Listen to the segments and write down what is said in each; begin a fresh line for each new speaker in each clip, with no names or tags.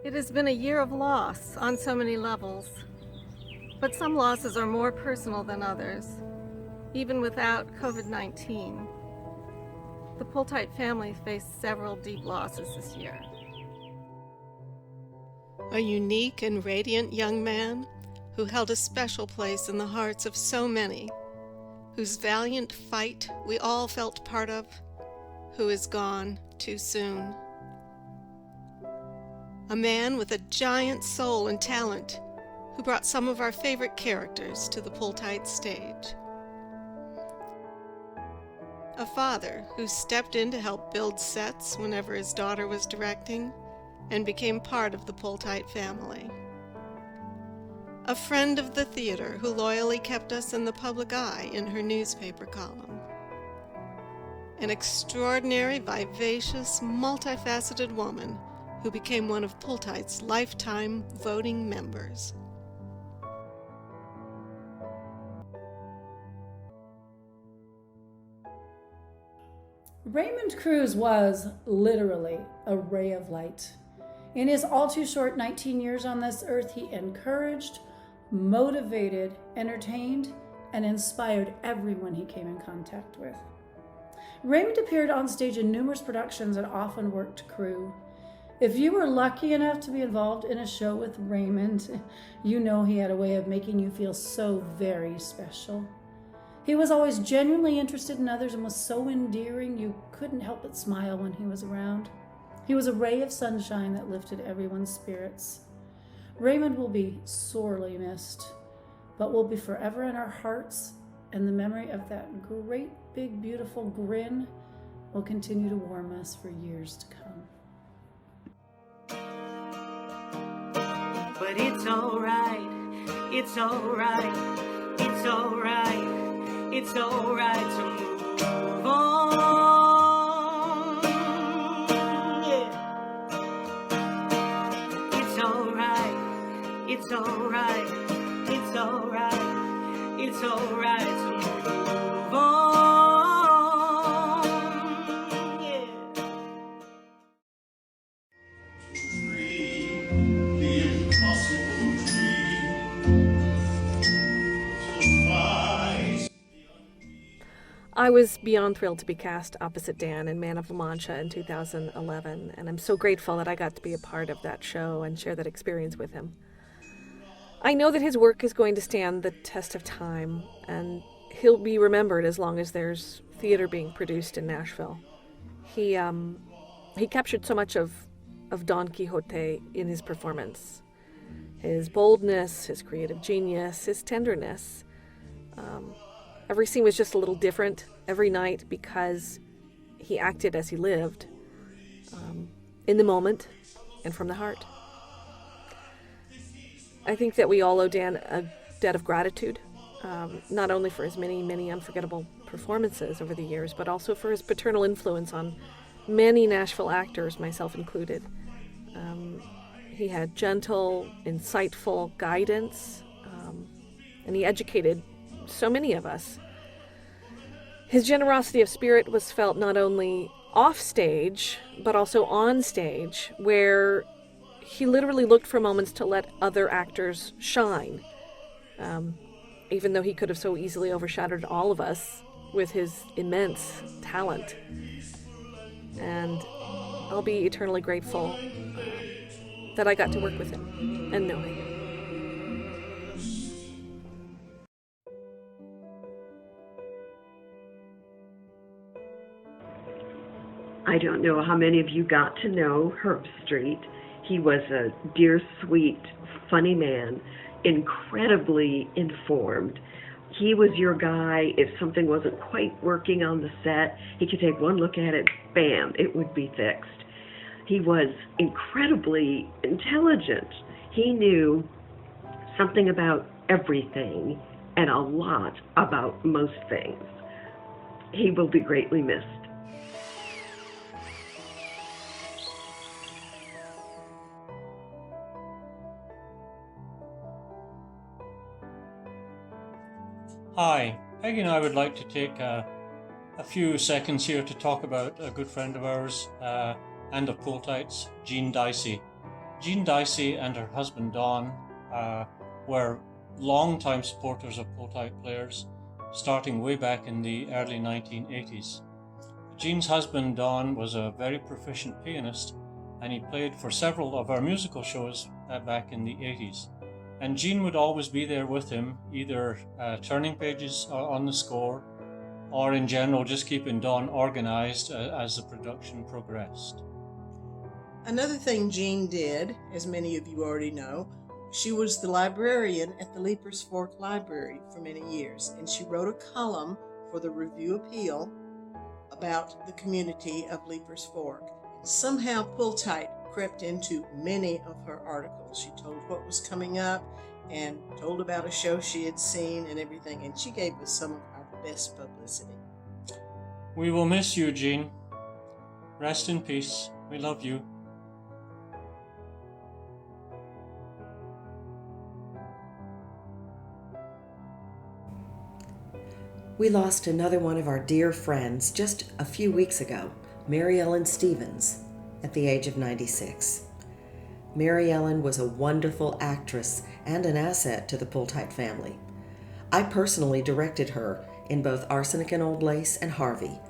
It has been a year of loss on so many levels, but some losses are more personal than others, even without COVID-19. The Poltite family faced several deep losses this year. A unique and radiant young man who held a special place in the hearts of so many, whose valiant fight we all felt part of, who is gone too soon. A man with a giant soul and talent who brought some of our favorite characters to the Poltite stage. A father who stepped in to help build sets whenever his daughter was directing and became part of the Poltite family. A friend of the theater who loyally kept us in the public eye in her newspaper column. An extraordinary, vivacious, multifaceted woman who became one of Poltite's lifetime voting members.
Raymond Cruz was literally a ray of light. In his all too short 19 years on this earth, he encouraged, motivated, entertained, and inspired everyone he came in contact with. Raymond appeared on stage in numerous productions and often worked crew. If you were lucky enough to be involved in a show with Raymond, you know he had a way of making you feel so very special. He was always genuinely interested in others and was so endearing you couldn't help but smile when he was around. He was a ray of sunshine that lifted everyone's spirits. Raymond will be sorely missed, but will be forever in our hearts, and the memory of that great, big, beautiful grin will continue to warm us for years to come.
But it's alright, it's alright, it's alright, it's alright to move on. Yeah. It's alright, it's alright, it's alright, it's alright to move on. Yeah.
I was beyond thrilled to be cast opposite Dan in Man of La Mancha in 2011, and I'm so grateful that I got to be a part of that show and share that experience with him. I know that his work is going to stand the test of time, and he'll be remembered as long as there's theater being produced in Nashville. He captured so much of Don Quixote in his performance. His boldness, his creative genius, his tenderness. Every scene was just a little different every night because he acted as he lived, in the moment and from the heart. I think that we all owe Dan a debt of gratitude, not only for his many, many unforgettable performances over the years, but also for his paternal influence on many Nashville actors, myself included. He had gentle, insightful guidance, and he educated so many of us. His generosity of spirit was felt not only off stage, but also on stage, where he literally looked for moments to let other actors shine, even though he could have so easily overshadowed all of us with his immense talent. And I'll be eternally grateful that I got to work with him and know him.
I don't know how many of you got to know Herb Street. He was a dear, sweet, funny man, incredibly informed. He was your guy. If something wasn't quite working on the set, he could take one look at it, bam, it would be fixed. He was incredibly intelligent. He knew something about everything and a lot about most things. He will be greatly missed.
Hi, Peggy and I would like to take a few seconds here to talk about a good friend of ours and of Poltite's, Jean Dicey. Jean Dicey and her husband Don were long-time supporters of Polteite players, starting way back in the early 1980s. Jean's husband Don was a very proficient pianist, and he played for several of our musical shows back in the 80s. And Jean would always be there with him, either turning pages on the score, or in general just keeping Don organized as the production progressed.
Another thing Jean did, as many of you already know, she was the librarian at the Leapers Fork Library for many years, and she wrote a column for the Review-Appeal about the community of Leapers Fork. Somehow Polteite crept into many of her articles. She told what was coming up and told about a show she had seen and everything, and she gave us some of our best publicity.
We will miss you, Jean. Rest in peace. We love you.
We lost another one of our dear friends just a few weeks ago, Mary Ellen Stevens, at the age of 96. Mary Ellen was a wonderful actress and an asset to the Polteite family. I personally directed her in both Arsenic and Old Lace and Harvey,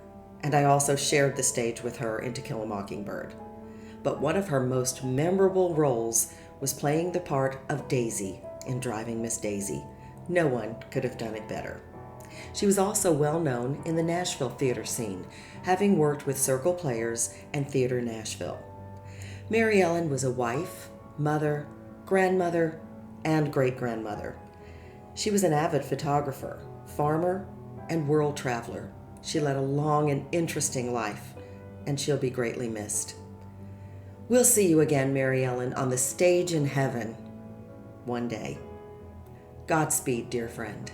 and I also shared the stage with her in To Kill a Mockingbird. But one of her most memorable roles was playing the part of Daisy in Driving Miss Daisy. No one could have done it better. She was also well known in the Nashville theater scene, having worked with Circle Players and Theater Nashville. Mary Ellen was a wife, mother, grandmother, and great-grandmother. She was an avid photographer, farmer, and world traveler. She led a long and interesting life, and she'll be greatly missed. We'll see you again, Mary Ellen, on the stage in heaven one day. Godspeed, dear friend.